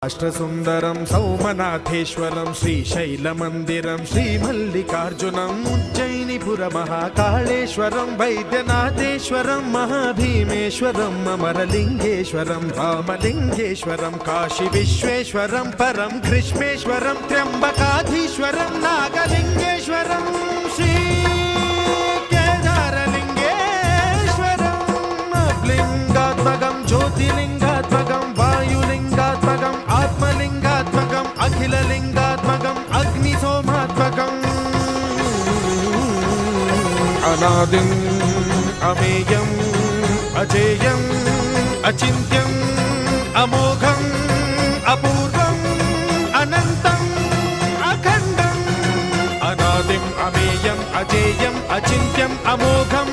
అష్టసుందరం సౌమనాథేశ్వరం శ్రీశైలమందిరం శ్రీమల్లికార్జునం ఉజ్జయినిపుర మహాకాళేశ్వరం వైద్యనాథేశ్వరం మహాభీమేశ్వరం అమరలింగేశ్వరం రామలింగేశ్వరం కాశీ విశ్వేశ్వరం పరం కృష్ణేశ్వరం త్ర్యంబకాధీశ్వరం నాగలింగేశ్వరం శ్రీ కేదారలింగేశ్వరం లింగాత్మకం జ్యోతిలింగాత్మకం వాయులింగాత్మకం ఆత్మలింగాత్మకం అఖిలలింగాత్మకం అగ్నిసోమాత్మకం అనాదిం అమేయం అజేయం అచింత్యం అమోఘం అపూర్వం అనంతం అఖండం అనాదిం అమేయం అజేయం అచింత్యం అమోఘం